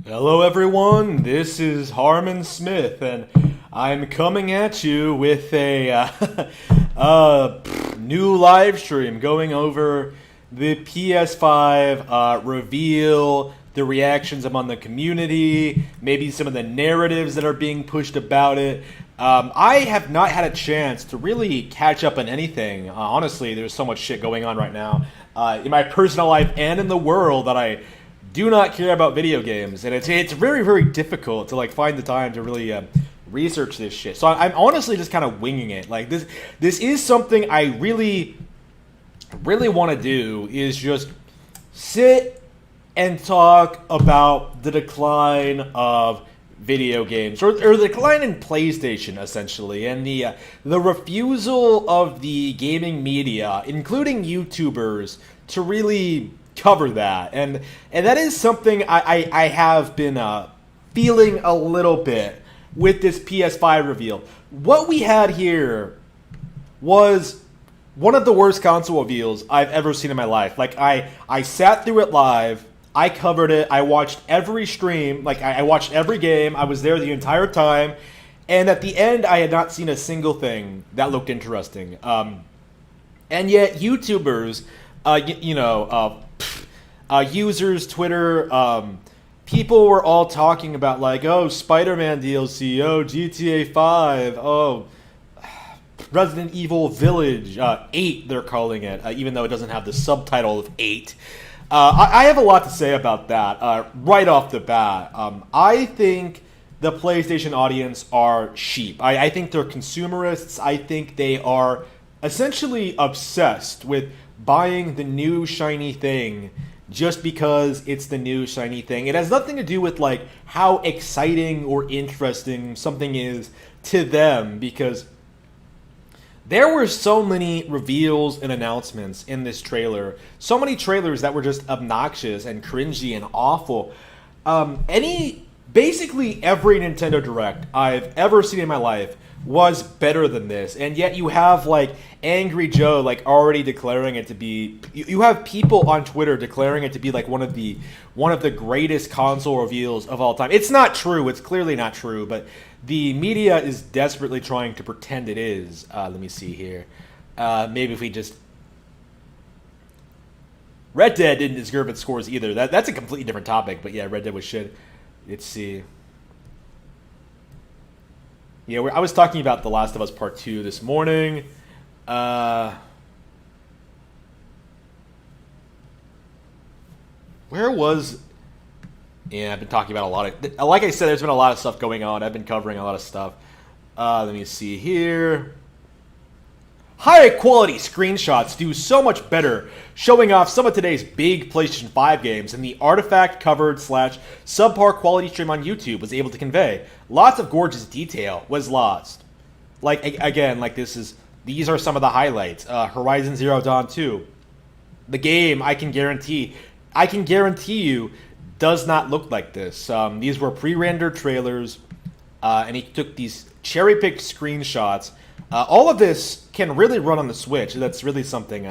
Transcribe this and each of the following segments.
Hello, everyone. This is Harmon Smith, and I'm coming at you with a new live stream going over the PS5 reveal, the reactions among the community, maybe some of the narratives that are being pushed about it. I have not had a chance to really catch up on anything. Honestly, there's so much shit going on right now in my personal life and in the world that I do not care about video games, and it's very, very difficult to like find the time to really research this shit. So I'm honestly just kind of winging it. Like this is something I really want to do, is just sit and talk about the decline of video games, or the decline in PlayStation, essentially, and the refusal of the gaming media, including YouTubers, to really cover that. And that is something I have been feeling a little bit with this PS5 reveal. What we had here was one of the worst console reveals I've ever seen in my life. Like, I sat through it live, I covered it, I watched every stream, like I watched every game, I was there the entire time, and at the end I had not seen a single thing that looked interesting. And yet YouTubers, users, Twitter, people were all talking about, like, oh, Spider-Man DLC, oh, GTA 5, oh, Resident Evil Village, 8 they're calling it, even though it doesn't have the subtitle of 8. I have a lot to say about that right off the bat. I think the PlayStation audience are sheep. I think they're consumerists. I think they are essentially obsessed with buying the new shiny thing just because it's the new shiny thing. It has nothing to do with like how exciting or interesting something is to them, because there were so many reveals and announcements in this trailer. So many trailers that were just obnoxious and cringy and awful. Basically every Nintendo Direct I've ever seen in my life was better than this, and yet you have like Angry Joe like already declaring it to be. You have people on Twitter declaring it to be like one of the greatest console reveals of all time. It's not true. It's clearly not true, but the media is desperately trying to pretend it is. Let me see here. Maybe if we just. Red Dead didn't deserve its scores either. That's a completely different topic, but yeah, Red Dead was shit. Let's see. Yeah, I was talking about The Last of Us Part 2 this morning. Where was... Yeah, I've been talking about a lot of... Like I said, there's been a lot of stuff going on. I've been covering a lot of stuff. Let me see here. Higher quality screenshots do so much better, showing off some of today's big PlayStation 5 games than the artifact-covered / subpar quality stream on YouTube was able to convey. Lots of gorgeous detail was lost. Like, again, like these are some of the highlights. Horizon Zero Dawn 2. The game, I can guarantee you, does not look like this. These were pre-rendered trailers, and he took these cherry-picked screenshots. All of this can really run on the Switch. That's really something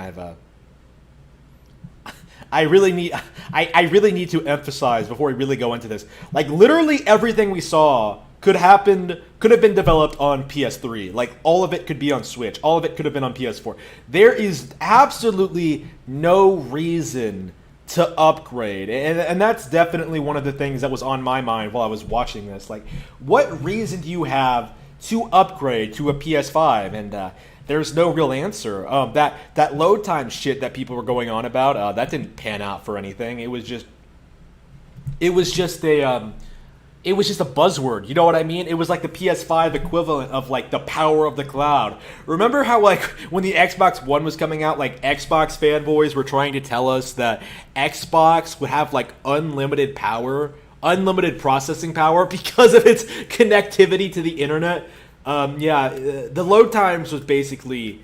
I really need to emphasize before we really go into this. Like, literally everything we saw could have been developed on PS3. Like, all of it could be on Switch. All of it could have been on PS4. There is absolutely no reason to upgrade. And that's definitely one of the things that was on my mind while I was watching this. Like, what reason do you have to upgrade to a PS5? And there's no real answer. That load time shit that people were going on about, that didn't pan out for anything. It was just a buzzword. You know what I mean? It was like the PS5 equivalent of like the power of the cloud. Remember how like when the Xbox One was coming out, like Xbox fanboys were trying to tell us that Xbox would have like unlimited power, unlimited processing power because of its connectivity to the internet. The load times was basically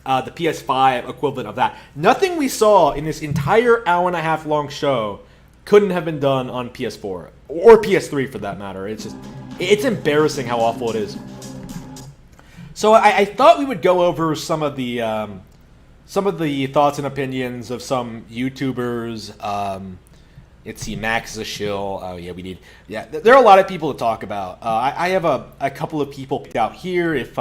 the PS5 equivalent of that. Nothing we saw in this entire hour and a half long show couldn't have been done on PS4 or PS3 for that matter. It's embarrassing how awful it is. So I thought we would go over some of the thoughts and opinions of some YouTubers, Let's see, Max is a shill. Oh yeah, we need. Yeah, there are a lot of people to talk about. I have a couple of people picked out here. If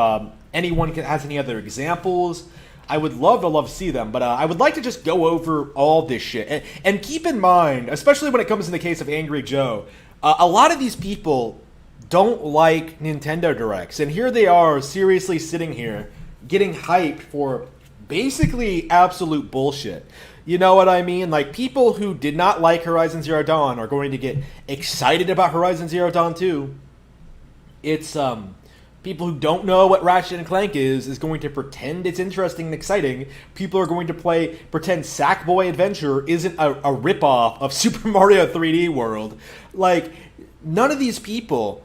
anyone has any other examples, I would love to see them. But I would like to just go over all this shit and keep in mind, especially when it comes in the case of Angry Joe, a lot of these people don't like Nintendo Directs, and here they are seriously sitting here getting hyped for basically absolute bullshit. You know what I mean? Like, people who did not like Horizon Zero Dawn are going to get excited about Horizon Zero Dawn 2. It's, people who don't know what Ratchet and Clank is going to pretend it's interesting and exciting. People are going to pretend Sackboy Adventure isn't a ripoff of Super Mario 3D World. Like, none of these people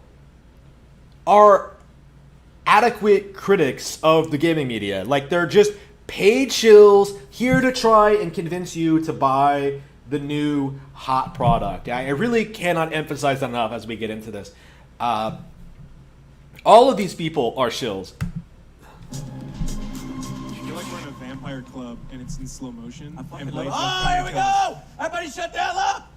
are adequate critics of the gaming media. Like, they're just paid shills here to try and convince you to buy the new hot product. I really cannot emphasize that enough as we get into this. All of these people are shills. You feel like we're in a vampire club and it's in slow motion. Oh, here we go! Everybody shut the hell up!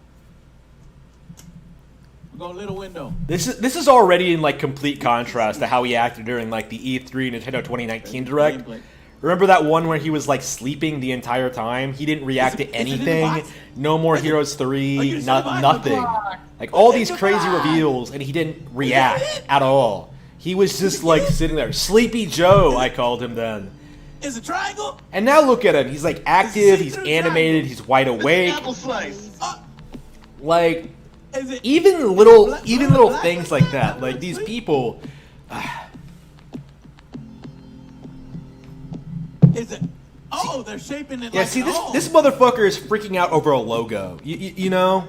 We're going little window. This is already in like complete contrast to how he acted during like the E3 Nintendo 2019 Direct. Remember that one where he was like sleeping the entire time? He didn't react to anything. No More Heroes 3, nothing. Like all these crazy reveals, and he didn't react at all. He was just like sitting there. Sleepy Joe, I called him then. Is a triangle? And now look at him. He's like active, he's animated, he's wide awake. Like even little things like that. Like these people. Is it? Oh, they're shaping it. Yeah, like see, this motherfucker is freaking out over a logo. You know,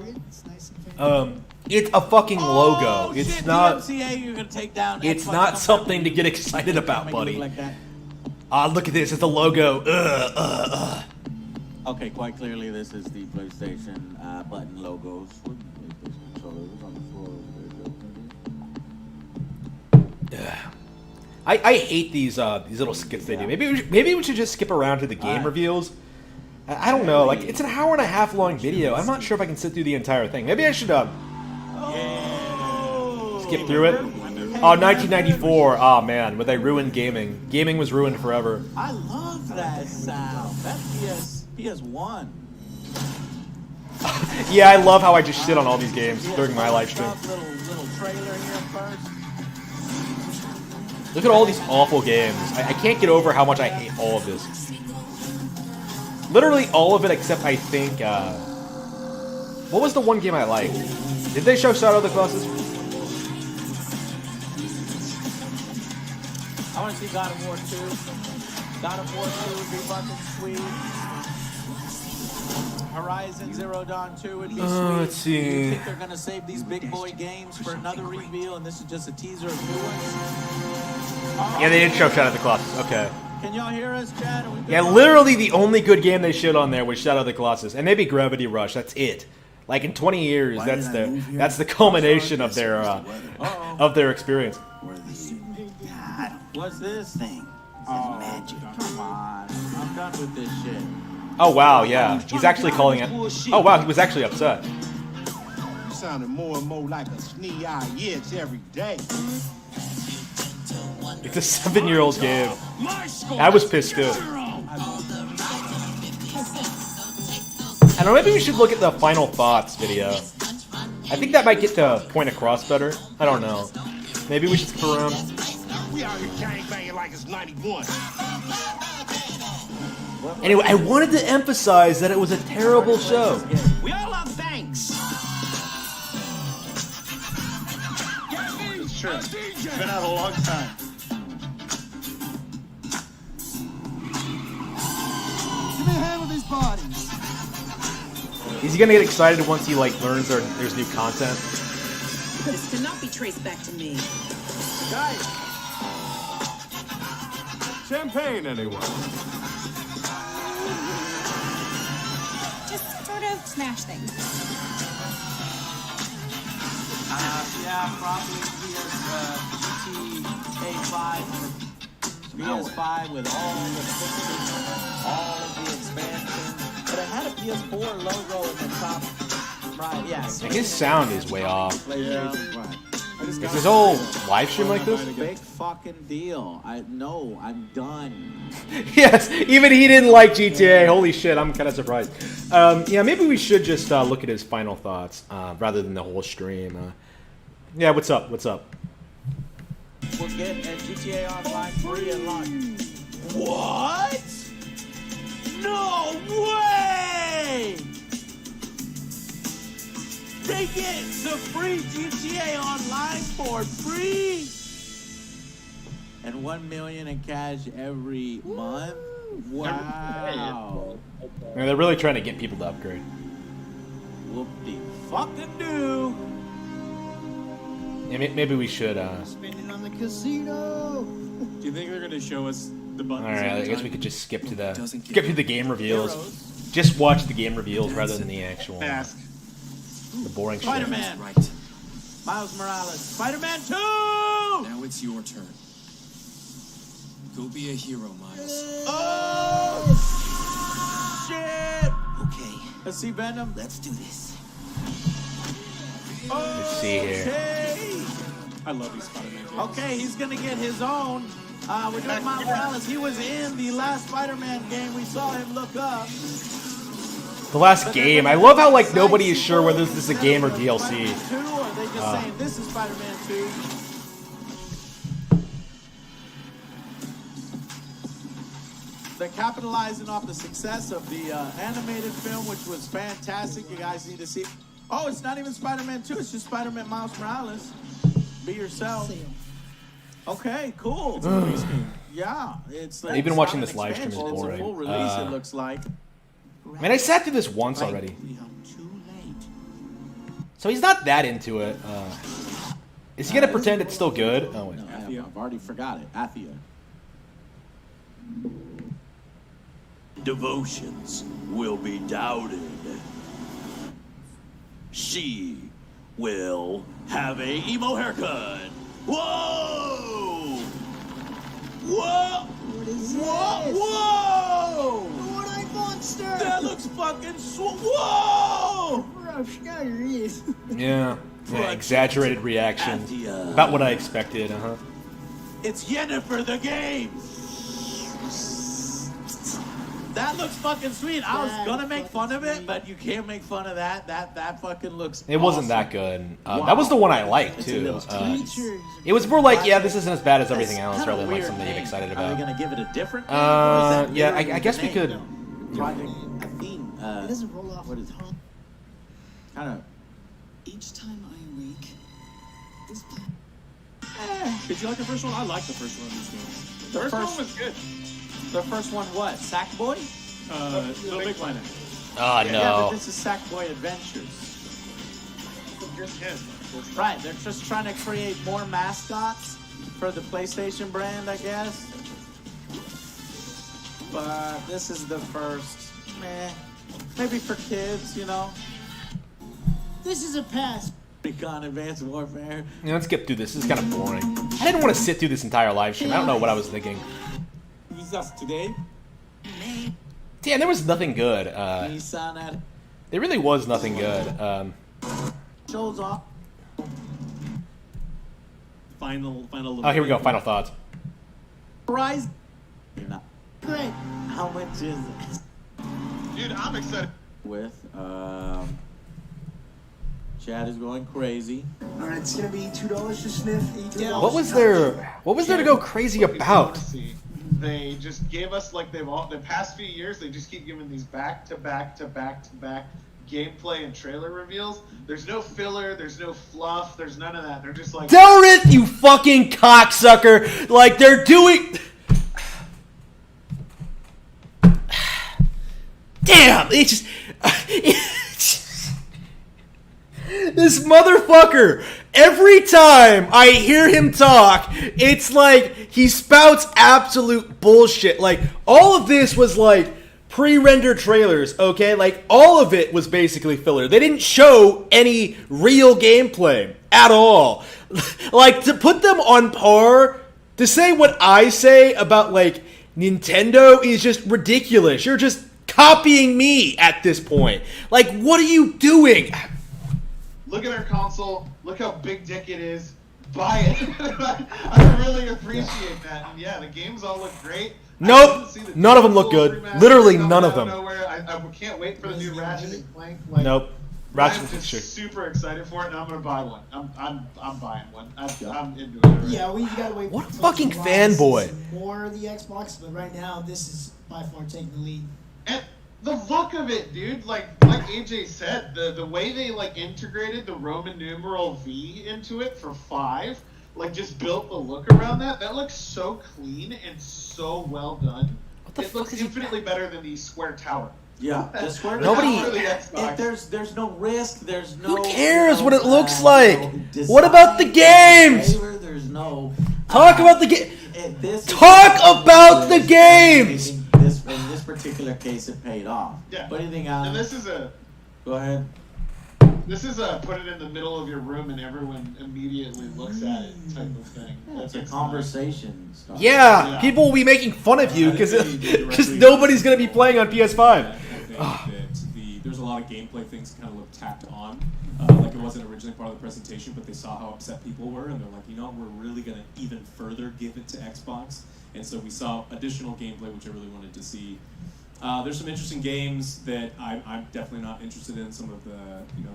it's a fucking logo. It's shit, not. DMCA, you're gonna take down It's Xbox not something to get excited about, buddy. Like that. Look at this. It's a logo. Okay, quite clearly, this is the PlayStation button logos. PlayStation controllers on the floor. I hate these little skits they do. Maybe we should just skip around to the game reveals. I don't know. Like, it's an hour and a half long video. I'm not sure if I can sit through the entire thing. Maybe I should skip through it. Oh, 1994. Oh man, when they ruined gaming. Gaming was ruined forever. I love that sound. That's PS1. Yeah, I love how I just shit on all these games during my live stream. Little trailer here first. Look at all these awful games. I can't get over how much I hate all of this. Literally all of it except I think, what was the one game I liked? Did they show Shadow of the Colossus? I want to see God of War 2. God of War 2 would be fucking sweet. Horizon Zero Dawn 2 would be sweet. Let's see. Do you think they're going to save these big boy games for another reveal and this is just a teaser of new ones? Yeah, they didn't show Shadow of the Colossus. Okay. Can y'all hear us, Chad? Yeah, literally the only good game they showed on there was Shadow of the Colossus, and maybe Gravity Rush. That's it. Like in 20 years, that's the culmination of their experience. What's this thing? Oh, magic. Come on. I'm done with this shit. Oh wow, yeah. He's actually calling it. Oh wow, he was actually upset. You sounding more and more like a snee-eye itch every day. It's a 7-year-old game. I was pissed too. I don't know, maybe we should look at the Final Thoughts video. I think that might get the point across better. I don't know. Maybe we should skip around. We out here gangbanging like it's 91. Anyway, I wanted to emphasize that it was a terrible show. We all love thanks. It's true. It's been out a long time. Give me a hand with these bodies. Is he gonna get excited once he like learns there's new content? This cannot be traced back to me. Guys. Champagne, anyone? Just sort of smash things. Yeah, probably GTA 5 or PS5 with all the fixes, all of the expansions. But it had a PS4 logo in the top Right, yeah. Like, his sound is way off. PlayStation, right. Is this whole live stream like this? Big fucking deal. I'm done. Yes, even he didn't like GTA. Holy shit, I'm kind of surprised. Yeah, maybe we should just look at his final thoughts rather than the whole stream. Yeah, what's up? What's up? We'll get GTA Online free at launch. What? No way! They get the free GTA Online for free! And 1 million in cash every month? Wow. Yeah, they're really trying to get people to upgrade. Whoop-de-fucking-do! Yeah, maybe we should. Spending on the casino. Do you think they're gonna show us the buttons? All right, every I guess time? we could just skip to the game reveals. Just watch the game reveals rather than the actual the boring shit. Spider-Man! Right. Miles Morales. Spider-Man 2! Now it's your turn. Go be a hero, Miles. Oh! Shit! Okay, Let's see Venom. let's do this. Let's see here. Okay. I love these Spider-Man games. Okay, he's gonna get his own. We're doing Miles Morales. He was in the last Spider-Man game. We saw him look up. The last game. I love how like nobody is sure whether this is a game or DLC. Spider-Man 2, or are they just saying this is Spider-Man 2? They're capitalizing off the success of the animated film, which was fantastic. You guys need to see. Oh, it's not even Spider-Man 2. It's just Spider-Man Miles Morales. Be yourself. Okay, cool. Yeah, it's. Even it's watching not this an live stream is expansion, boring. It's a full release. It looks like. Man, I sat through this once already, so he's not that into it. Is he gonna pretend it's still good? Oh wait. No, I've already forgot it. Athia. Devotions will be doubted. She will have a emo haircut. Whoa! Whoa! What is Whoa! this? Whoa! What a monster! That looks fucking whoa! Rough Schneider is. Yeah. Yeah, exaggerated reaction. About what I expected. It's Yennefer the game. That looks fucking sweet. I was gonna make fun of it, but you can't make fun of that. That fucking looks. It wasn't that good. That was the one I liked It's a too. little Creatures. It was more like, yeah, this isn't as bad as everything else, Kinda rather than like weird something to get name. excited Are they about. gonna give it a different name? Or is that Yeah, literally I guess the we name? could. Project Athene. It doesn't roll off What the is it? tongue. Kind of. Each time I awake, this Did you like the first one? I like the first one of these games. The first one was good. The first one, what? Sackboy? Little Big Planet. Oh Yeah, but no. this is Sackboy Adventures. Just him. Right, they're just trying to create more mascots for the PlayStation brand, I guess. But this is the first, maybe for kids, you know. This is a pass. Recon Advanced Warfare. Yeah, let's get through this. This is kind of boring. I didn't want to sit through this entire live stream. I don't know what I was thinking. This is us today. Damn, there was nothing good. Nissan at There really was nothing good. shows off. Final. Oh, here we go. Final thoughts. Rise. You're not. Great. How much is it? Dude, I'm excited. With Chad is going crazy. All right, it's gonna be $2 to sniff. $8. What was there? What was there to go crazy about? They just gave us like the past few years. They just keep giving these back to back gameplay and trailer reveals. There's no filler. There's no fluff. There's none of that. They're just like Dareth, you fucking cocksucker! Like they're doing. Damn! It's just. This motherfucker. Every time I hear him talk, it's like he spouts absolute bullshit. Like all of this was like pre-rendered trailers, okay? Like all of it was basically filler. They didn't show any real gameplay at all. Like to put them on par, to say what I say about like Nintendo is just ridiculous. You're just copying me at this point. Like what are you doing? look at our console, look how big dick it is, buy it. I really appreciate that. And yeah, the games all look great. Nope, none of them look good. Literally none of them. I can't wait for the new Ratchet and Clank. Like, Nope. Ratchet I'm and just Clank. super excited for it, and I'm gonna buy one. I'm buying one. I'm into it already. Yeah, we gotta wait. What for a fucking Xbox to fanboy. see more of the Xbox, but right now this is by far taking the lead. And the look of it, dude, like AJ said, the way they like integrated the Roman numeral V into it for 5, like just built the look around that looks so clean and so well done. It looks infinitely better than the square tower. Yeah, the square Nobody- tower, For the Xbox. there's no risk. There's no. Who cares you what know, it looks you like? know, design, What about the games? flavor, there's no. Talk about the game. This Talk about the games! In this particular case, it paid off. Yeah. But anything else? And this is Go ahead. put it in the middle of your room and everyone immediately looks at it type of thing. It's a It's conversation. starter. Yeah, Yeah. people will be making fun of you I think they did because directly- nobody's gonna be playing on PS5. I think that there's a lot of gameplay things kind of look tacked on, like it wasn't originally part of the presentation, but they saw how upset people were, and they're like, you know, we're really gonna even further give it to Xbox, and so we saw additional gameplay, which I really wanted to see. There's some interesting games that I'm definitely not interested in. Some of the,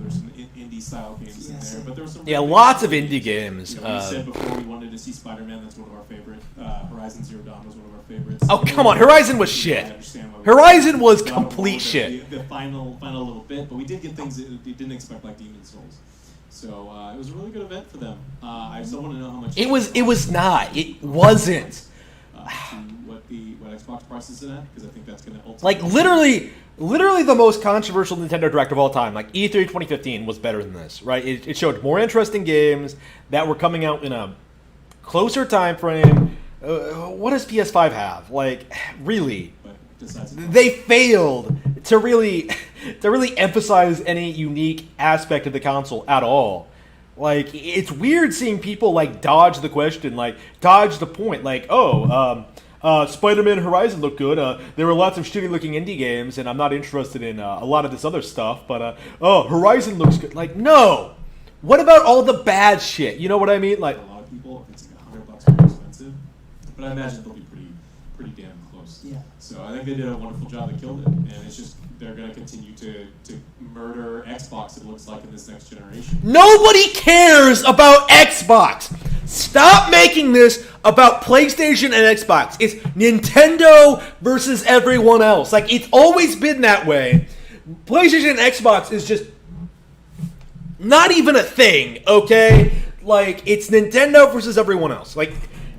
there's some indie style games in there, but there was some. Yeah, really lots of big indie games. You know, we said before we wanted to see Spider-Man. That's one of our favorite. Horizon Zero Dawn was one of our favorites. Oh, come on, Horizon was shit. I understand why we Horizon was got on board complete with shit. The final little bit, but we did get things that we didn't expect, like Demon's Souls. So it was a really good event for them. I still want to know how much. It was not. It wasn't. To what Xbox price is it at? Because I think that's going to ultimately. Like literally the most controversial Nintendo Direct of all time. Like E3 2015 was better than this, right? It showed more interesting games that were coming out in a closer time frame. What does PS5 have? Like, really? But besides They failed to really emphasize any unique aspect of the console at all. Like, it's weird seeing people like dodge the question, like dodge the point, like, Spider-Man Horizon looked good. There were lots of shitty-looking indie games, and I'm not interested in a lot of this other stuff. But Horizon looks good. Like, no. What about all the bad shit? You know what I mean? Like, a lot of people, it's like $100 more expensive, but I imagine they'll be pretty damn close. Yeah. So I think they did a wonderful job. They killed it, and it's just they're going to continue to murder Xbox. It looks like in this next generation. nobody cares about Xbox. Stop making this about PlayStation and Xbox. It's Nintendo versus everyone else. Like, it's always been that way. PlayStation and Xbox is just not even a thing, okay? Like, it's Nintendo versus everyone else. Like,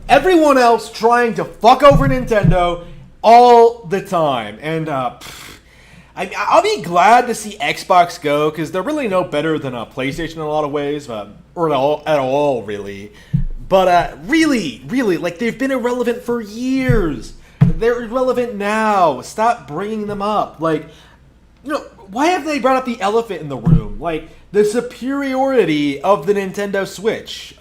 everyone else trying to fuck over Nintendo all the time. And, I'll be glad to see Xbox go, because they're really no better than a PlayStation in a lot of ways, or at all, really. But really, like, they've been irrelevant for years. They're irrelevant now. Stop bringing them up. Like, why have they brought up the elephant in the room? Like, the superiority of the Nintendo Switch. It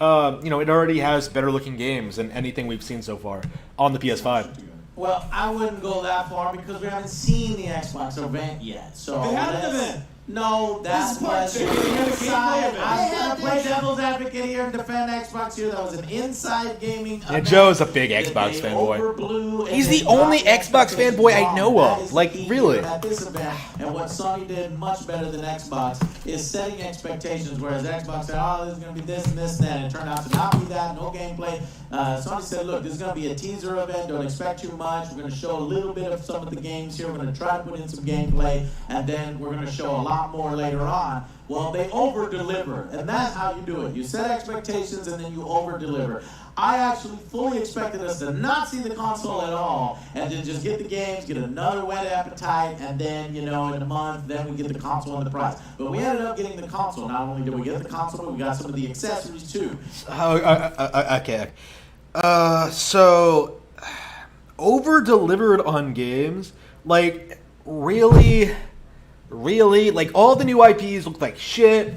already has better looking games than anything we've seen so far on the PS5. Well, I wouldn't go that far because we haven't seen the Xbox event yet. So They had an let's- event. No, that was They had a gameplay inside. event. I'm gonna play devil's advocate here and defend Xbox here. That was an inside gaming event. Joe's a big that Xbox they fanboy. overblew and He's they the only got Xbox expectations fanboy I wrong. know That of. is Like, the key really. here at this event. And what Sony did much better than Xbox is setting expectations. Whereas Xbox said, "Oh, this is going to be this and this and that," and it turned out to not be that. No gameplay. Sony said, "Look, this is going to be a teaser event. Don't expect too much. We're going to show a little bit of some of the games here. We're going to try to put in some gameplay, and then we're going to show a lot more later on." Well, they over-deliver, and that's how you do it. You set expectations, and then you over-deliver. I actually fully expected us to not see the console at all, and to just get the games, get another whet appetite, and then, in a month, then we get the console and the price. But we ended up getting the console. Not only did we get the console, but we got some of the accessories, too. Okay. So over-delivered on games? Like, really? Really? Like, all the new IPs look like shit.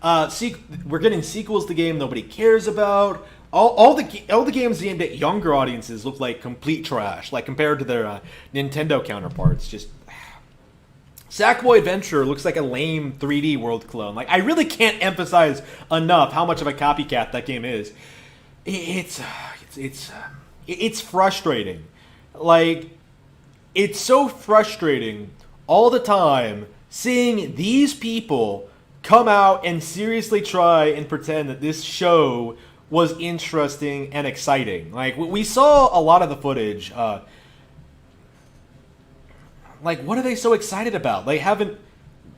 We're getting sequels to game nobody cares about. All the games aimed at younger audiences look like complete trash. Like, compared to their Nintendo counterparts. Just Sackboy Adventure looks like a lame 3D World clone. Like, I really can't emphasize enough how much of a copycat that game is. It's frustrating. Like, it's so frustrating all the time seeing these people come out and seriously try and pretend that this show was interesting and exciting. Like, we saw a lot of the footage. Like, what are they so excited about? They haven't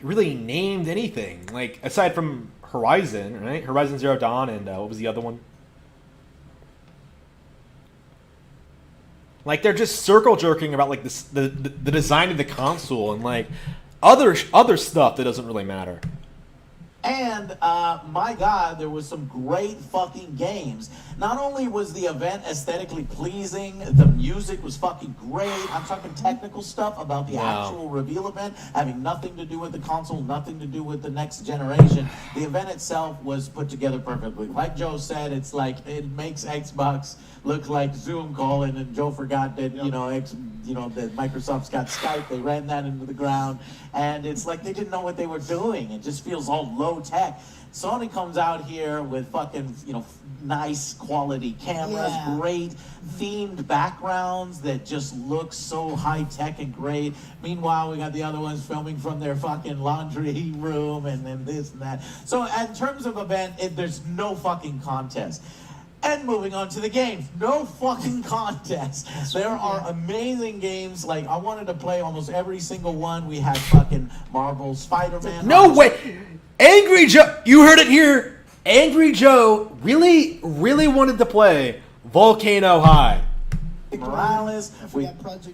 really named anything. Like, aside from Horizon, right? Horizon Zero Dawn and what was the other one? Like, they're just circle jerking about like the design of the console and like other stuff that doesn't really matter. And, my God, there was some great fucking games. Not only was the event aesthetically pleasing, the music was fucking great. I'm talking technical stuff about the actual reveal event, having nothing to do with the console, nothing to do with the next generation. The event itself was put together perfectly. Like Joe said, it's like, it makes Xbox look like Zoom calling, and Joe forgot that, that Microsoft's got Skype. They ran that into the ground, and it's like they didn't know what they were doing. It just feels all low tech. Sony comes out here with fucking, nice quality cameras, great themed backgrounds that just look so high tech and great. Meanwhile, we got the other ones filming from their fucking laundry room and then this and that. So in terms of event, there's no fucking contest. And moving on to the games, no fucking contest. There are amazing games. Like, I wanted to play almost every single one. We had fucking Marvel, Spider-Man. No way! Angry Joe, you heard it here. Angry Joe really wanted to play Volcano High. Morales. We're going through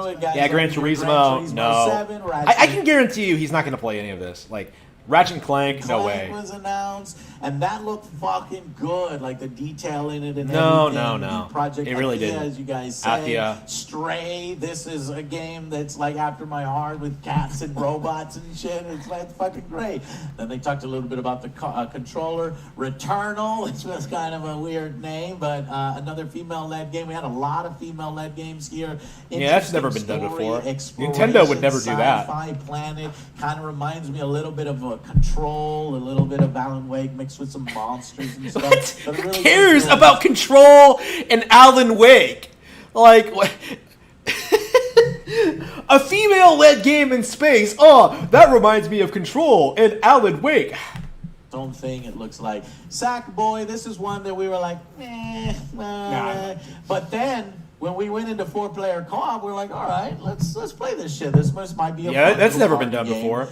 it, guys. Yeah, Gran Turismo. No. 7, I can guarantee you he's not going to play any of this. Like, Ratchet and Clank, no way. Was announced, and that looked fucking good. Like the detail in it and no, everything. No. Project it really Athia, didn't. as you guys say. Stray. This is a game that's like after my heart with cats and robots and shit. It's like fucking great. Then they talked a little bit about the controller. Returnal, which was kind of a weird name, but another female-led game. We had a lot of female-led games here. Yeah, that's never been done before. Nintendo would never do that. Sci-fi Planet kind of reminds me a little bit of a Control, a little bit of Alan Wake mixed with some monsters and stuff. Who cares about Control and Alan Wake? Like, what? A female-led game in space. Oh, that reminds me of Control and Alan Wake. Own thing. It looks like Sackboy. This is one that we were like, but then when we went into 4-player co-op, we were like, all right, let's play this shit. This might be a fun that's never little been done game. before.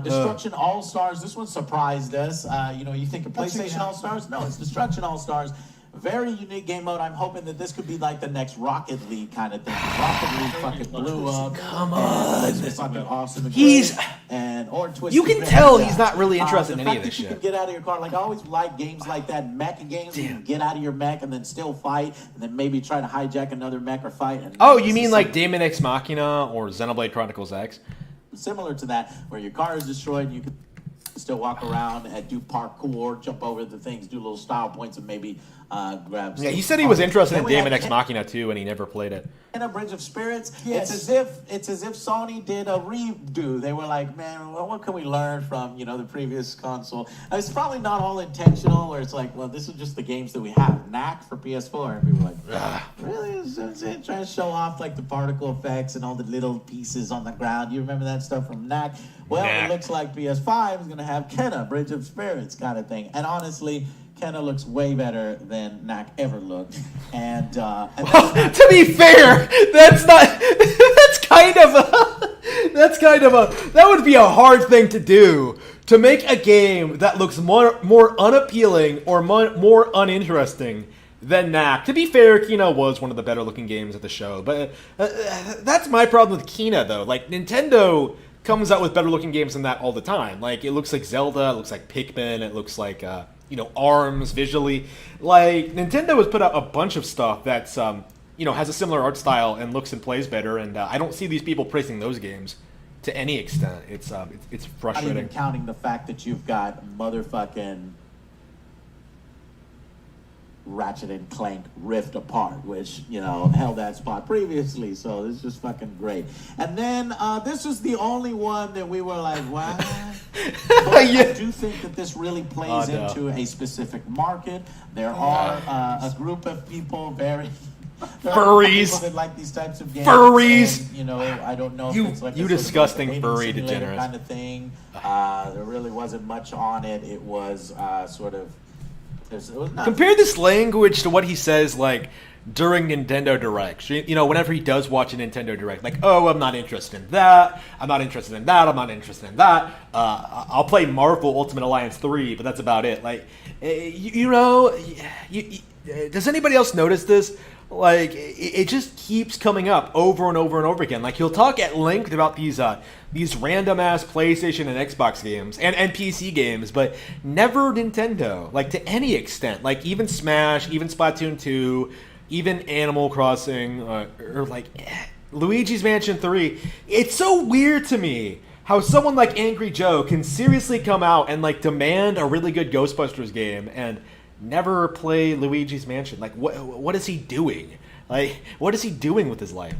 Destruction All-Stars. This one surprised us. You think of PlayStation All-Stars? No, it's Destruction All-Stars. Very unique game mode. I'm hoping that this could be like the next Rocket League kind of thing. Rocket League fucking blew up. Come on. It's fucking awesome. Or Twisted You can tell he's not really interested in any of this shit. You can get out of your car. Like, I always like games like that, mecha games. Where you can get out of your mech and then still fight, and then maybe try to hijack another mech or fight. And you mean like Daemon X Machina or Xenoblade Chronicles X? Similar to that, where your car is destroyed and you can still walk around and do parkour, jump over the things, do little style points, and maybe grab. Yeah, he said he was interested in Daemon X Machina too, and he never played it. In a Bridge of Spirits, yes. it's as if Sony did a redo. They were like, man, what can we learn from the previous console? It's probably not all intentional, where it's like, well, this is just the games that we have. Knack for PS4, and people were like, really? Is it trying to show off like the particle effects and all the little pieces on the ground? You remember that stuff from Knack? Well, It looks like PS5 is gonna have Kenna, Bridge of Spirits kind of thing, and honestly, Kenna looks way better than Knack ever looked, and to be fair, that would be a hard thing to do, to make a game that looks more unappealing or more uninteresting than Knack. To be fair, Kena was one of the better looking games at the show, but that's my problem with Kena though. Like, Nintendo comes out with better looking games than that all the time. Like, it looks like Zelda, it looks like Pikmin, it looks like ARMS visually. Like, Nintendo has put out a bunch of stuff that's has a similar art style and looks and plays better, and I don't see these people praising those games to any extent. It's frustrating. Not even counting the fact that you've got motherfucking Ratchet and Clank Rift Apart, which, you know, held that spot previously, so this is just fucking great. And then this was the only one that we were like, what? But I do think that this really plays into a specific market. There are a group of people furries that like these types of games. Furries. And, you know, I don't know if it's like you a disgusting sort of furry dating simulator degenerate kind of thing. There really wasn't much on it. It was sort of. It was not. Compare this language to what he says like during Nintendo Directs. You know, whenever he does watch a Nintendo Direct, like, oh, I'm not interested in that. I'm not interested in that. I'm not interested in that. I'll play Marvel Ultimate Alliance 3, but that's about it. Like, you know, does anybody else notice this? Like, it just keeps coming up over and over and over again. Like, he'll talk at length about these random-ass PlayStation and Xbox games and PC games, but never Nintendo, like, to any extent. Like, even Smash, even Splatoon 2, even Animal Crossing, or like, Luigi's Mansion 3. It's so weird to me how someone like Angry Joe can seriously come out and, like, demand a really good Ghostbusters game and never play Luigi's Mansion. Like, what is he doing? Like, what is he doing with his life?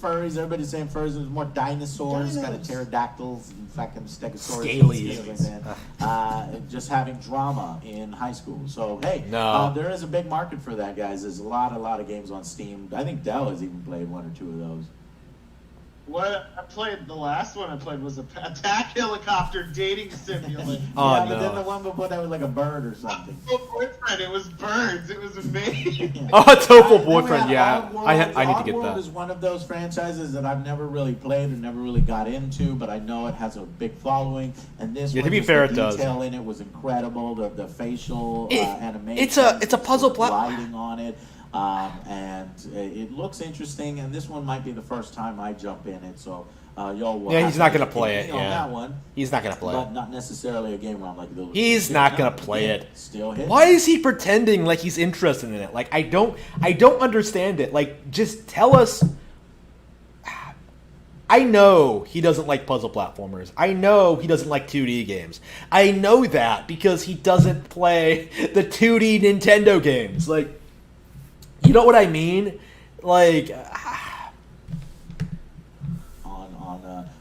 Furries, everybody's saying furries. There's more dinosaurs, kind of pterodactyls, and fucking stegosaurus. Scalies. Just having drama in high school. So, hey, there is a big market for that, guys. There's a lot of games on Steam. I think Dell has even played one or two of those. What I played, the last one I played was a attack helicopter dating simulator. But then the one before that was like a bird or something. Boyfriend, it was birds. It was amazing. Oh, Total Boyfriend, yeah. I need to get that. Oddworld is one of those franchises that I've never really played or never really got into, but I know it has a big following. And this one, to be fair, it does. The detail in it was incredible. The facial animation. It's a puzzle platform. Lighting on it. And it looks interesting, and this one might be the first time I jump in it, so y'all will. Yeah, he's not going to play it, on that one. He's not going to play it. But not necessarily a game where I'm like, he's not going to play it. Still hit. Why is he pretending like he's interested in it? Like, I don't understand it. Like, just tell us. I know he doesn't like puzzle platformers. I know he doesn't like 2D games. I know that because he doesn't play the 2D Nintendo games. Like, you know what I mean? Like,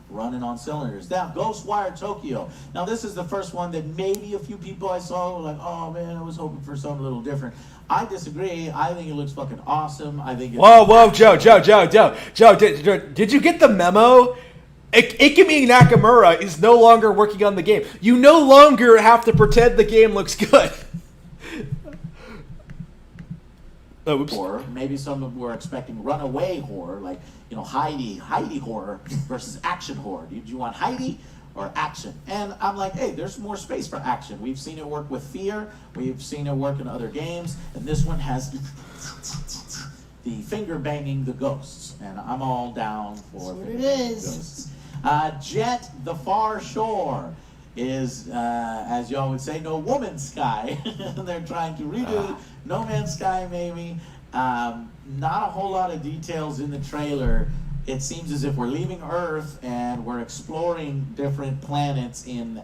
running on cylinders. Now, Ghostwire Tokyo. Now, this is the first one that maybe a few people I saw were like, oh man, I was hoping for something a little different. I disagree. I think it looks fucking awesome. I think. Whoa, Joe, did you get the memo? Ikumi Nakamura is no longer working on the game. You no longer have to pretend the game looks good. Oh, oops. Horror. Maybe some of them were expecting runaway horror, like, you know, Heidi horror versus action horror. Do you want Heidi or action? And I'm like, hey, there's more space for action. We've seen it work with Fear. We've seen it work in other games. And this one has the finger banging the ghosts. And I'm all down for That's what it is. Ghosts. Jet the Far Shore is, as y'all would say, No Woman's Sky. They're trying to redo No Man's Sky, maybe. Not a whole lot of details in the trailer. It seems as if we're leaving Earth and we're exploring different planets in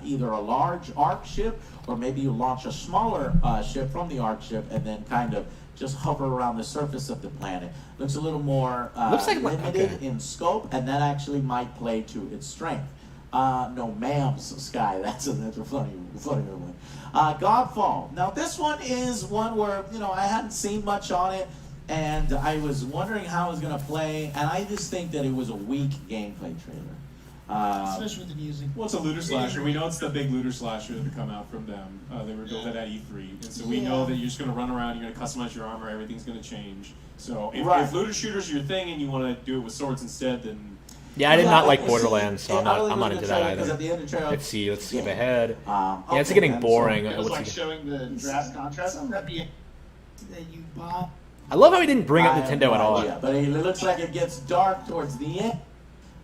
either a large Ark ship, or maybe you launch a smaller ship from the Ark ship and then kind of just hover around the surface of the planet. Looks a little more limited in scope, and that actually might play to its strength. No Ma'am's Sky. That's a funnier one. Godfall. Now this one is one where, you know, I hadn't seen much on it, and I was wondering how it was going to play, and I just think that it was a weak gameplay trailer. Especially with the music. Well, it's a looter slasher. We know it's the big looter slasher that come out from them. They were built at E3, and so we know that you're just going to run around, you're going to customize your armor, everything's going to change. So if looter shooters are your thing and you want to do it with swords instead, then yeah, I did not like Borderlands, so I'm not into that either. At the end of the trailer, Let's skip ahead. Yeah, it's getting boring. It was like showing the drastic contrast. That you buy. I love how he didn't bring up Nintendo at all. Yeah, but it looks like it gets dark towards the end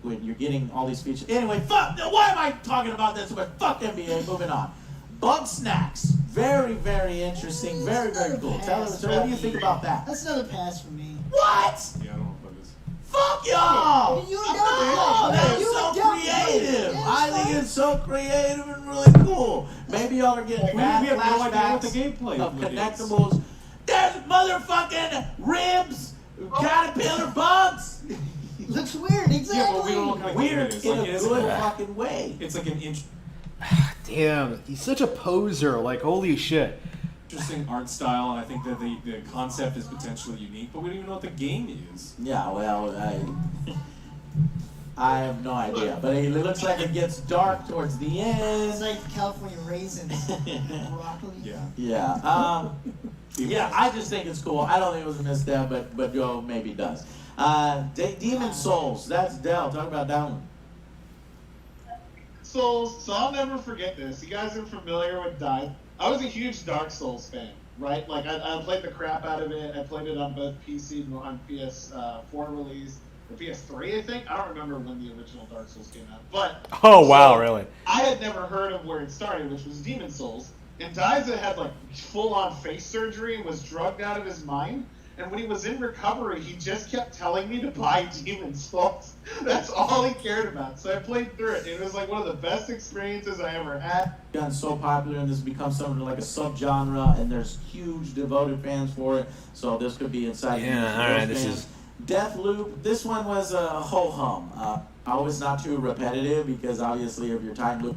when you're getting all these features. Anyway, fuck. Why am I talking about this? But fuck NBA. Moving on. Bug Snacks. Very, very interesting. Very, very cool. Tell us, what do you think about that? That's another pass for me. What? yeah, I don't know what this. fuck y'all! You I'm never not- play. That's You so never creative. play. I think it's so creative and really cool. Maybe y'all are getting We bad have no idea what the flashbacks gameplay of is. connectables. There's motherfucking ribs, caterpillar bugs. Looks weird, exactly. Yeah, but we don't know what kind of game Weird it is. in Like, a it isn't good that. fucking way. It's like an Damn, he's such a poser. Like, holy shit. interesting art style, and I think that the concept is potentially unique, but we don't even know what the game is. Yeah, well, I have no idea, but it looks like it gets dark towards the It's end. like California raisins. Broccoli. Yeah. Yeah, yeah. I just think it's cool. I don't think it was a misstep, but Joe maybe does. Demon Souls. That's Dell. Talk about that one. Souls, so I'll never forget this. You guys are familiar with Die. I was a huge Dark Souls fan, right? Like, I played the crap out of it. I played it on both PC and on PS4 release, or PS3, I think. I don't remember when the original Dark Souls came out. But Oh, wow, so, really? I had never heard of where it started, which was Demon Souls. And Daiza had, like, full-on face surgery and was drugged out of his mind. And when he was in recovery, he just kept telling me to buy Demon Souls. That's all he cared about. So I played through it. It was like one of the best experiences I ever had. Gotten so popular, and this has become something like a subgenre, and there's huge devoted fans for it. So this could be exciting. Yeah, for all right, those this fans. is- Deathloop. This one was a ho hum. I was not too repetitive because obviously of your time loop.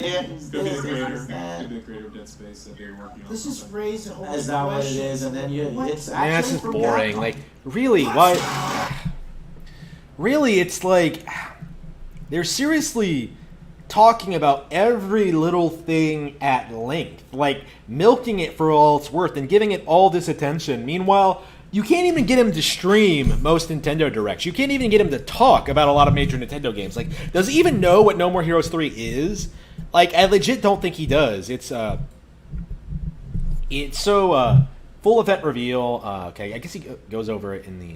Yeah. It's gonna be the creator. It's gonna be the creator of Dead Space that they're working on. This just something. raised a whole Is that what it question. is? And then it's Man, actually that's just from boring. Capcom. Like, really, why? Really, it's like they're seriously talking about every little thing at length, like milking it for all it's worth and giving it all this attention. Meanwhile, you can't even get him to stream most Nintendo Directs. You can't even get him to talk about a lot of major Nintendo games. Like, does he even know what No More Heroes 3 is? Like, I legit don't think he does. It's so full event reveal. Okay, I guess he goes over it in the.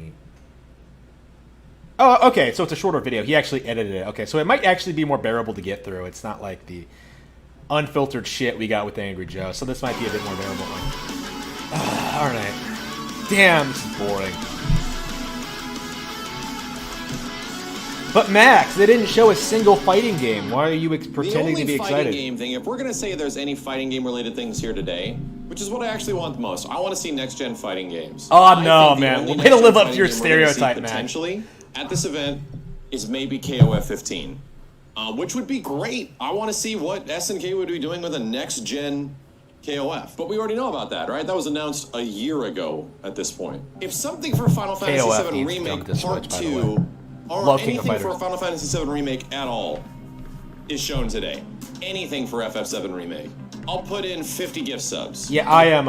Oh, okay. So it's a shorter video. He actually edited it. Okay, so it might actually be more bearable to get through. It's not like the unfiltered shit we got with Angry Joe. So this might be a bit more bearable one. All right. Damn, this is boring. But Max, they didn't show a single fighting game. Why are you pretending to be The only fighting excited? game thing, if we're going to say there's any fighting game related things here today, which is what I actually want the most, I want to see next-gen fighting games. Oh, I no, think the man. only Way to next-gen live up to fighting your game we're gonna see stereotype, man. potentially at this event is maybe KOF 15, which would be great. I want to see what SNK would be doing with a next-gen KOF. But we already know about that, right? That was announced a year ago at this point. If something for Final Fantasy KOF VII needs to Remake come to Part Switch, by the way. 2, or Love King of anything for Fighters. Final Fantasy VII Remake at all is shown today. Anything for FF7 Remake. I'll put in 50 gift subs. Yeah, I am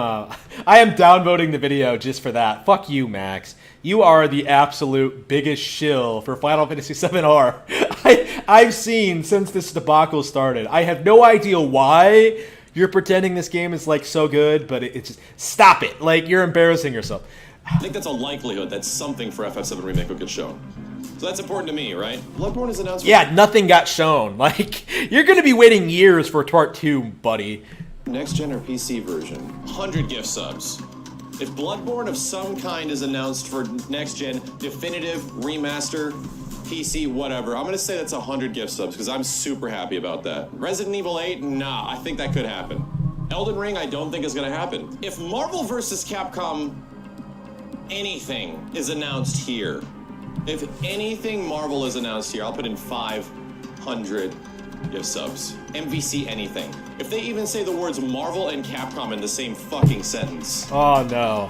downvoting the video just for that. Fuck you, Max. You are the absolute biggest shill for Final Fantasy VII R I've seen since this debacle started. I have no idea why you're pretending this game is like so good, but it's just stop it. Like, you're embarrassing yourself. I think that's a likelihood that something for FF7 Remake will get shown. So that's important to me, right? Bloodborne is announced. Yeah, nothing got shown. Like, you're gonna be waiting years for Part 2, buddy. Next gen or PC version. 100 gift subs. If Bloodborne of some kind is announced for next gen, definitive, remaster, PC, whatever, I'm gonna say that's 100 gift subs because I'm super happy about that. Resident Evil 8, nah, I think that could happen. Elden Ring, I don't think is gonna happen. If Marvel vs. Capcom anything is announced here, if anything Marvel is announced here, I'll put in 500 gift subs. MVC anything. If they even say the words Marvel and Capcom in the same fucking sentence, Oh no.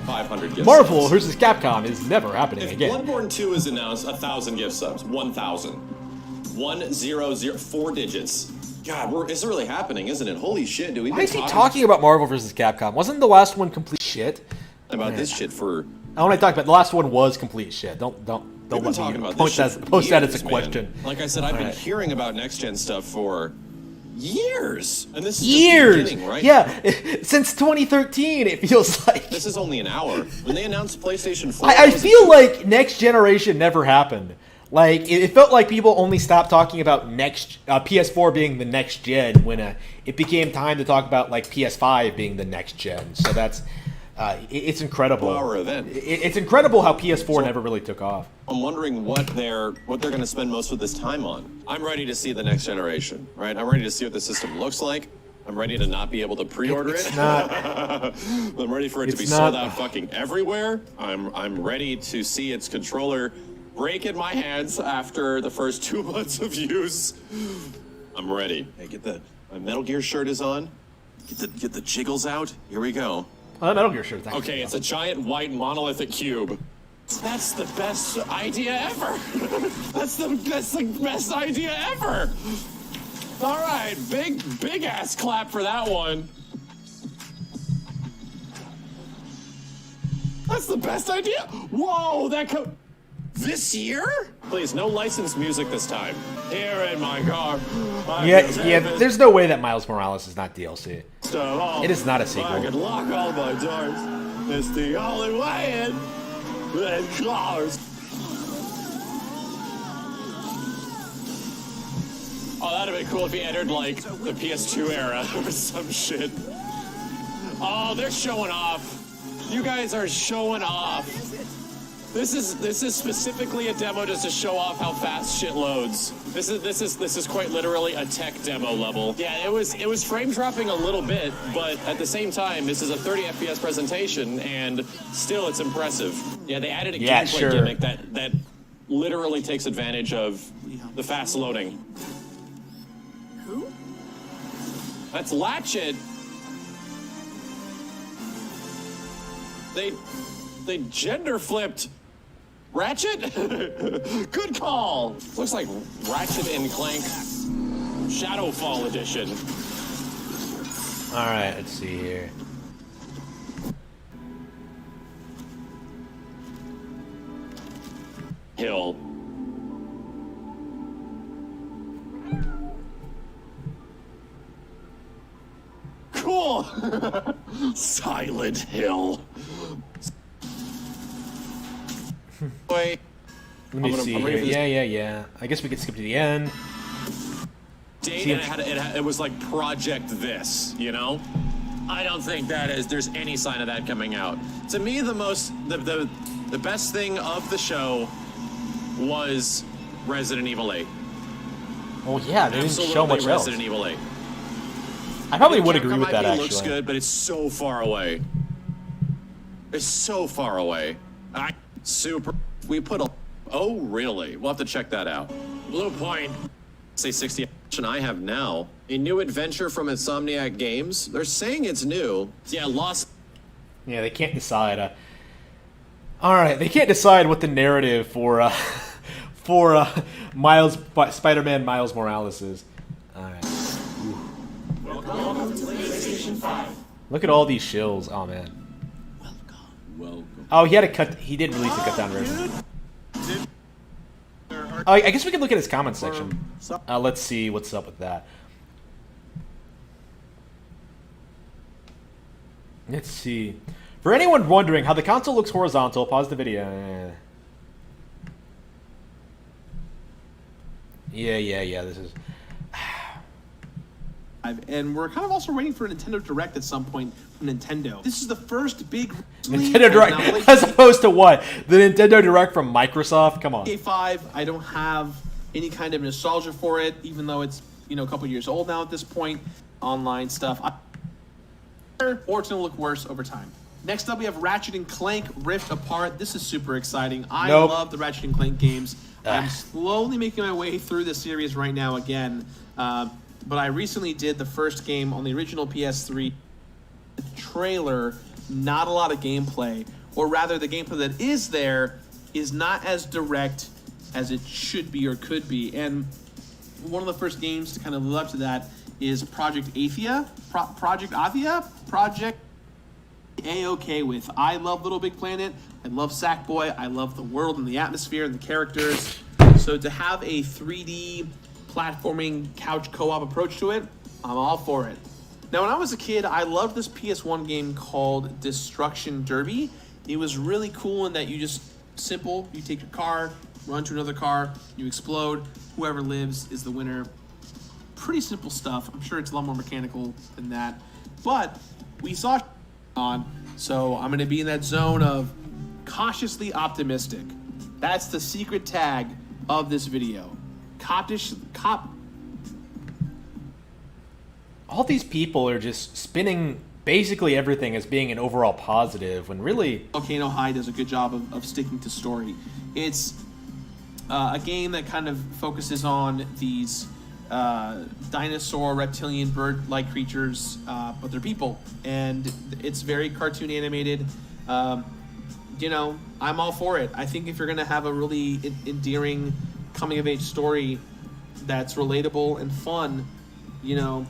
500 gift Marvel subs. versus Capcom is never happening If again. Bloodborne 2 is announced, 1,000 gift subs. 1,000. 100, 4 digits. God, it's really happening, isn't it? Holy shit, dude. Why is he talking about Marvel versus Capcom? Wasn't the last one complete shit? about this shit for... I want to talk about the last one was complete shit. Don't We've been let talking me about post this that, shit post for that as a years, man. question. Like I said, I've been Alright. hearing about next gen stuff for years, and this is just the Years, beginning, right? yeah, since 2013. It feels like. This is only an hour. When they announced PlayStation 4, I feel like next generation never happened. Like it felt like people only stopped talking about PS4 being the next gen when it became time to talk about like PS5 being the next gen. So It's incredible. 2-hour event. It's incredible how PS4 never really took off. I'm wondering what they're going to spend most of this time on. I'm ready to see the next generation, right? I'm ready to see what the system looks like. I'm ready to not be able to pre-order it. It's not. I'm ready for it to be sold out fucking everywhere. I'm ready to see its controller break in my hands after the first 2 months of use. I'm ready. Hey, my Metal Gear shirt is on. Get the jiggles out. Here we go. Oh, that Metal Gear shirt. Okay, it's a giant white monolithic cube. That's the best idea ever. That's the best idea ever. All right, big ass clap for that one. That's the best idea. Whoa, this year? Please, no licensed music this time. Here in my car. Yeah. There's no way that Miles Morales is not DLC. It is not a sequel. I can lock all my doors. It's the only way in. And cars. Oh, that'd have been cool if he entered like the PS2 era or some shit. Oh, they're showing off. You guys are showing off. This is specifically a demo just to show off how fast shit loads. This is quite literally a tech demo level. Yeah, it was frame dropping a little bit, but at the same time, this is a 30 FPS presentation, and still it's impressive. Yeah, they added a gameplay gimmick that literally takes advantage of the fast loading. Who? That's Latchet. They gender flipped Ratchet? Good call. Looks like Ratchet and Clank Shadowfall edition. All right, let's see here. Hill. Cool. Silent Hill. Wait. Let me see here. Yeah. I guess we could skip to the end. Date, and it was like Project This, you know? I don't think there's any sign of that coming out. To me, the best thing of the show was Resident Evil 8. Oh yeah, they didn't show much else. Resident Evil 8. I probably would agree with that, actually. It looks good, but it's so far away. It's so far away. We put a... Oh, really? We'll have to check that out. Blue Point. Say 60. And I have now a new adventure from Insomniac Games. They're saying it's new. Yeah, Lost. Yeah, they can't decide. All right, they can't decide what the narrative for Spider-Man Miles Morales is. All right. Welcome to PlayStation 5. Look at all these shills. Oh man. Welcome. Oh, he did release a cut down version. Oh, I guess we can look at his comment section. Let's see what's up with that. Let's see. For anyone wondering how the console looks horizontal, pause the video. Yeah. This is. And we're kind of also waiting for a Nintendo Direct at some point from Nintendo. This is the first big Nintendo Direct, as opposed to what? The Nintendo Direct from Microsoft? Come on. PS5, I don't have any kind of nostalgia for it, even though it's a couple years old now at this point. Online stuff, or it's gonna look worse over time. Next up, we have Ratchet and Clank Rift Apart. This is super exciting. I love the Ratchet and Clank games. I'm slowly making my way through the series right now again. But I recently did the first game on the original PS3 trailer, not a lot of gameplay. Or rather, the gameplay that is there is not as direct as it should be or could be. And one of the first games to kind of live up to that is Project Athia. Project A-OK with. I love Little Big Planet. I love Sackboy. I love the world and the atmosphere and the characters. So to have a 3D platforming couch co-op approach to it, I'm all for it. Now, when I was a kid, I loved this PS1 game called Destruction Derby. It was really cool in that you take your car, run to another car, you explode, whoever lives is the winner. Pretty simple stuff. I'm sure it's a lot more mechanical than that. But we saw on So I'm going to be in that zone of cautiously optimistic. That's the secret tag of this video. All these people are just spinning basically everything as being an overall positive, when really... Volcano High does a good job of sticking to story. It's a game that kind of focuses on these dinosaur, reptilian, bird-like creatures, but they're people. And it's very cartoon animated. You know, I'm all for it. I think if you're going to have a really endearing coming-of-age story that's relatable and fun, you know,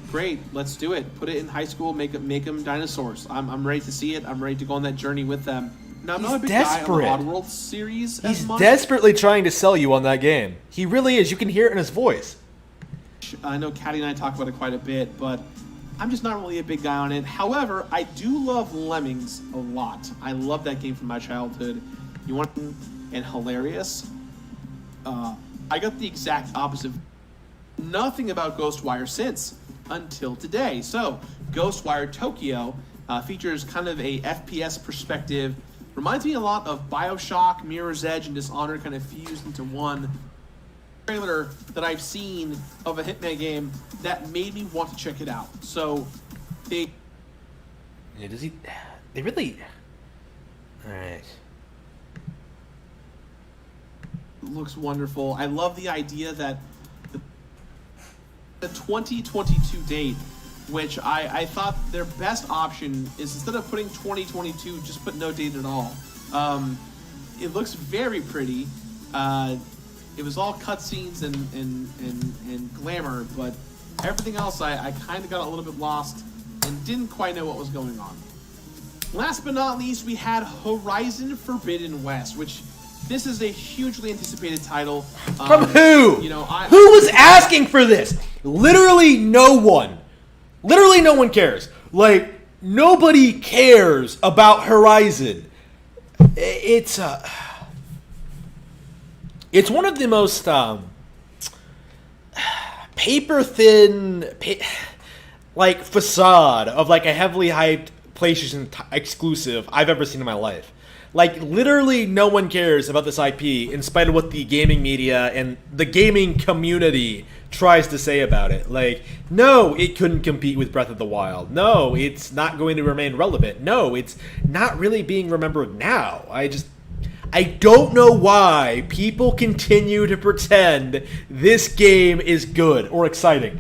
great, let's do it. Put it in high school, make them dinosaurs. I'm ready to see it. I'm ready to go on that journey with them. Now, I'm not a big guy on the Oddworld series as He's much. desperately trying to sell you on that game. He really is. You can hear it in his voice. I know Caddy and I talk about it quite a bit, but I'm just not really a big guy on it. However, I do love Lemmings a lot. I love that game from my childhood. You want and hilarious. I got the exact opposite. Nothing about Ghostwire since until today. So, Ghostwire Tokyo features kind of a FPS perspective. Reminds me a lot of BioShock, Mirror's Edge, and Dishonored kind of fused into one trailer that I've seen of a Hitman game that made me want to check it out. So, they really... Alright. Looks wonderful. I love the idea that the 2022 date, which I thought their best option is, instead of putting 2022, just put no date at all. It looks very pretty. It was all cutscenes and glamour, but everything else I kind of got a little bit lost and didn't quite know what was going on. Last but not least, we had Horizon Forbidden West, which this is a hugely anticipated title. From who? You know, who was asking for this? Literally no one. Literally no one cares. Like, nobody cares about Horizon. It's one of the most paper-thin like facade of like a heavily hyped PlayStation exclusive I've ever seen in my life. Like, literally no one cares about this IP in spite of what the gaming media and the gaming community tries to say about it. Like, no, it couldn't compete with Breath of the Wild. No, it's not going to remain relevant. No, it's not really being remembered now. I don't know why people continue to pretend this game is good or exciting.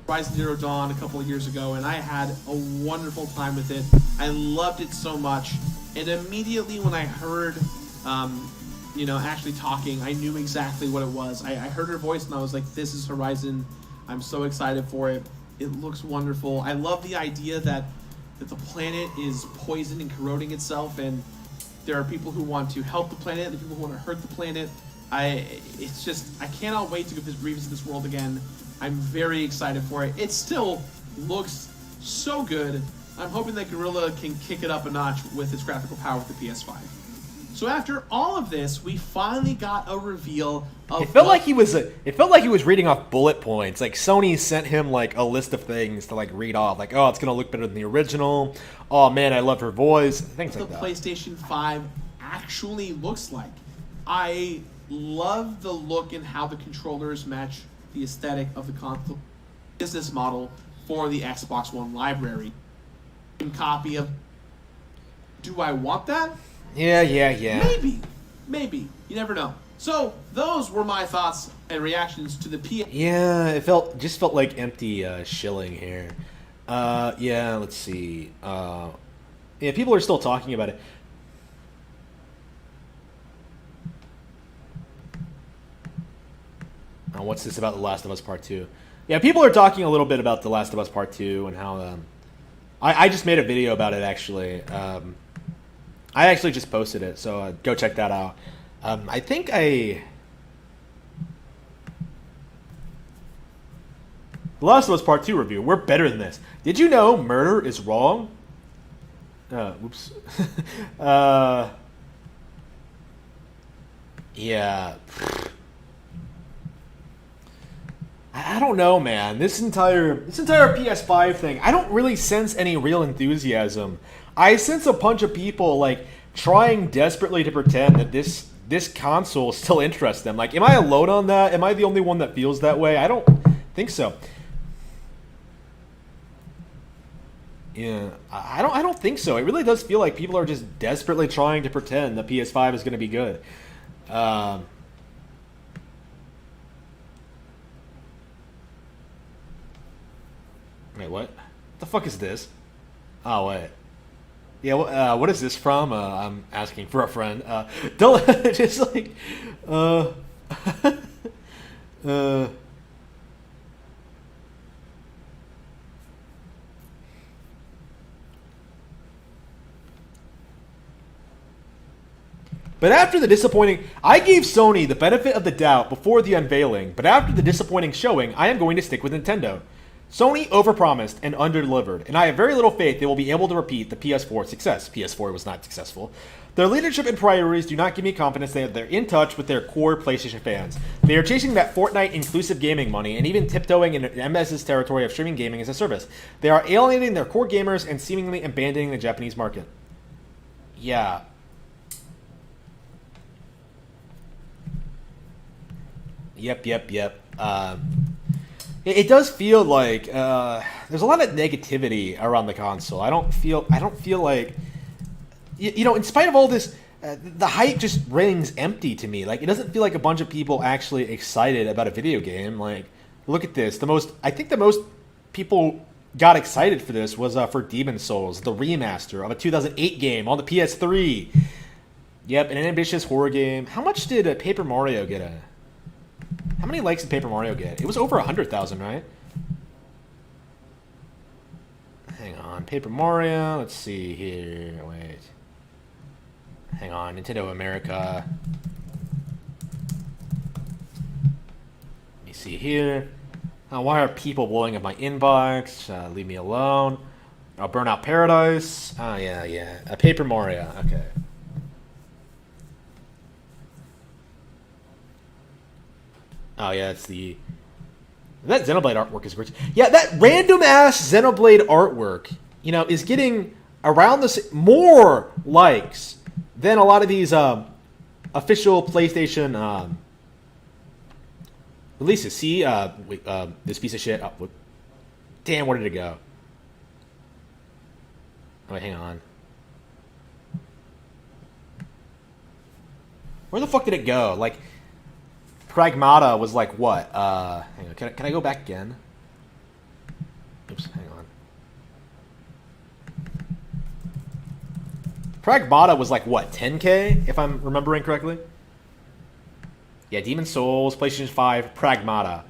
Horizon Zero Dawn a couple of years ago, and I had a wonderful time with it. I loved it so much. And immediately when I heard, Ashley talking, I knew exactly what it was. I heard her voice and I was like, this is Horizon. I'm so excited for it. It looks wonderful. I love the idea that the planet is poisoned and corroding itself, and there are people who want to help the planet and people who want to hurt the planet. I cannot wait to revisit this world again. I'm very excited for it. It still looks so good. I'm hoping that Guerrilla can kick it up a notch with its graphical power with the PS5. So after all of this, we finally got a reveal of... It felt like he was reading off bullet points. Like, Sony sent him like a list of things to like read off. Like, oh, it's gonna look better than the original. Oh man, I love her voice. Things like that. The PlayStation 5 actually looks like. I love the look and how the controllers match the aesthetic of the console business model for the Xbox One library. Copy of... Do I want that? Yeah. Maybe. You never know. So, those were my thoughts and reactions to the PS... Yeah, it just felt like empty shilling here. Yeah, let's see. Yeah, people are still talking about it. What's this about The Last of Us Part 2? Yeah, people are talking a little bit about The Last of Us Part 2 and how... I just made a video about it, actually. I actually just posted it, so go check that out. I think The Last of Us Part 2 review. We're better than this. Did you know murder is wrong? Oops. Yeah. I don't know, man. This entire PS5 thing, I don't really sense any real enthusiasm. I sense a bunch of people like trying desperately to pretend that this console still interests them. Like, am I alone on that? Am I the only one that feels that way? I don't think so. Yeah, I don't think so. It really does feel like people are just desperately trying to pretend the PS5 is going to be good. Wait, what? What the fuck is this? Oh, wait. Yeah, what is this from? I'm asking for a friend. Don't just like, But after the disappointing... I gave Sony the benefit of the doubt before the unveiling, but after the disappointing showing, I am going to stick with Nintendo. Sony overpromised and underdelivered, and I have very little faith they will be able to repeat the PS4 success. PS4 was not successful. Their leadership and priorities do not give me confidence that they're in touch with their core PlayStation fans. They are chasing that Fortnite inclusive gaming money and even tiptoeing in MS's territory of streaming gaming as a service. They are alienating their core gamers and seemingly abandoning the Japanese market. Yeah. Yep. It does feel like there's a lot of negativity around the console. I don't feel like, you know, in spite of all this, the hype just rings empty to me. Like, it doesn't feel like a bunch of people actually excited about a video game. Like, look at this. I think the most people got excited for this was for Demon's Souls, the remaster of a 2008 game on the PS3. Yep, an ambitious horror game. How much did Paper Mario get? How many likes did Paper Mario get? It was over 100,000, right? Hang on, Paper Mario. Let's see here. Wait. Hang on, Nintendo America. Let me see here. Why are people blowing up my inbox? Leave me alone. Burnout Paradise. Oh, yeah. Paper Mario. Okay. Oh, yeah, it's the... That Xenoblade artwork is great. Yeah, that random-ass Xenoblade artwork, you know, is getting around more likes than a lot of these official PlayStation releases. See, this piece of shit. Oh, damn, where did it go? Oh, wait, hang on. Where the fuck did it go? Like... Pragmata was like what? Hang on, can I go back again? Oops, hang on. Pragmata was like what? 10K, if I'm remembering correctly. Yeah, Demon's Souls, PlayStation 5, Pragmata.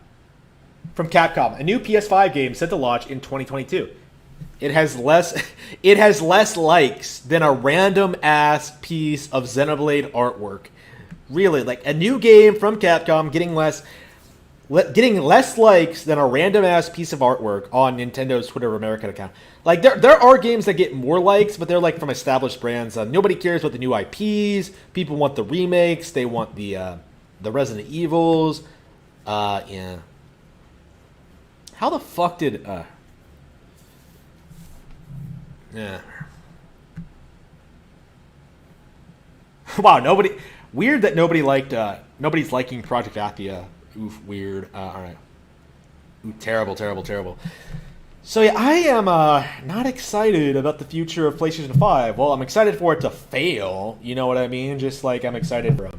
From Capcom, a new PS5 game set to launch in 2022. It has less likes than a random ass piece of Xenoblade artwork. Really, like a new game from Capcom getting less likes than a random ass piece of artwork on Nintendo's Twitter American account. Like there are games that get more likes, but they're like from established brands. Nobody cares about the new IPs. People want the remakes. They want the Resident Evils. Yeah. How the fuck did yeah. Wow, nobody. Weird that nobody liked. Nobody's liking Project Athia. Oof, weird. All right. Ooh, terrible. So yeah, I am not excited about the future of PlayStation 5. Well, I'm excited for it to fail. You know what I mean? Just like I'm excited for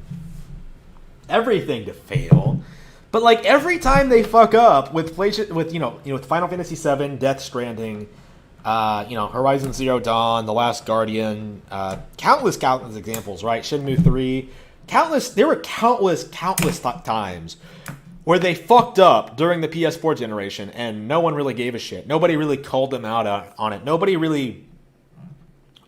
everything to fail. But like every time they fuck up with PlayStation, with with Final Fantasy VII, Death Stranding, Horizon Zero Dawn, The Last Guardian, countless examples, right? Shenmue 3. There were countless times where they fucked up during the PS4 generation and no one really gave a shit. Nobody really called them out on it. Nobody really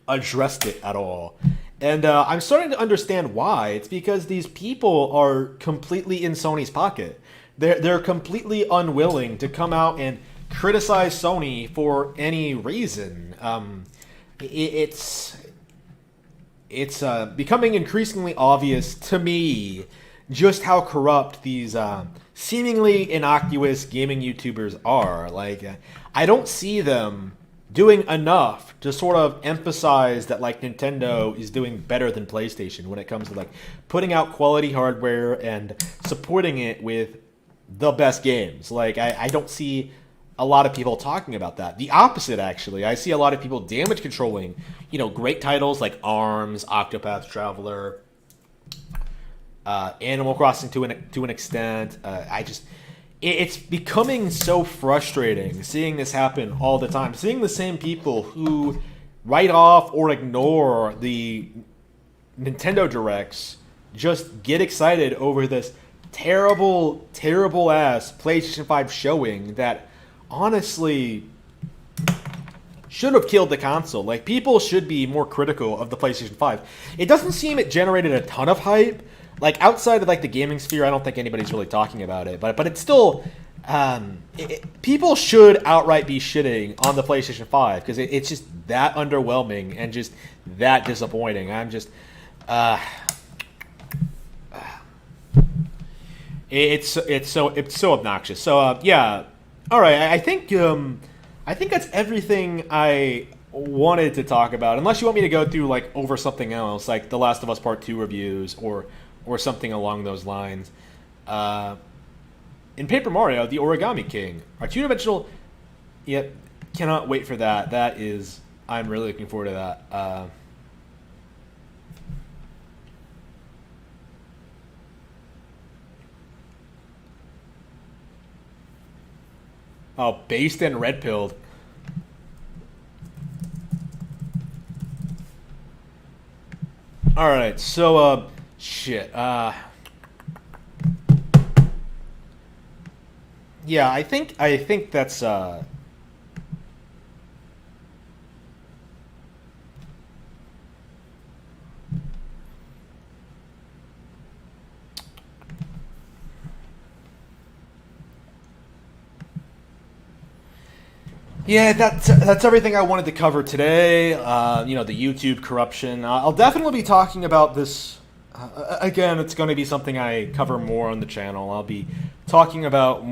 addressed it at all. And I'm starting to understand why. It's because these people are completely in Sony's pocket. They're completely unwilling to come out and criticize Sony for any reason. It's becoming increasingly obvious to me just how corrupt these seemingly innocuous gaming YouTubers are. Like, I don't see them doing enough to sort of emphasize that like Nintendo is doing better than PlayStation when it comes to like putting out quality hardware and supporting it with the best games. Like, I don't see a lot of people talking about that. The opposite, actually. I see a lot of people damage controlling, great titles like ARMS, Octopath Traveler, Animal Crossing to an extent. It's becoming so frustrating seeing this happen all the time. Seeing the same people who write off or ignore the Nintendo Directs just get excited over this terrible, terrible ass PlayStation 5 showing that honestly should have killed the console. Like, people should be more critical of the PlayStation 5. It doesn't seem it generated a ton of hype. Like, outside of like the gaming sphere, I don't think anybody's really talking about it. But it's still, people should outright be shitting on the PlayStation 5 because it's just that underwhelming and just that disappointing. I'm just, it's so obnoxious. So yeah, all right. I think that's everything I wanted to talk about. Unless you want me to go through like over something else, like The Last of Us Part 2 reviews or something along those lines. In Paper Mario, the Origami King, our two-dimensional. Yep, cannot wait for that. I'm really looking forward to that. Oh, based and red-pilled. All right, so shit. Yeah, I think that's yeah, that's everything I wanted to cover today. The YouTube corruption. I'll definitely be talking about this. Again, it's going to be something I cover more on the channel. I'll be talking about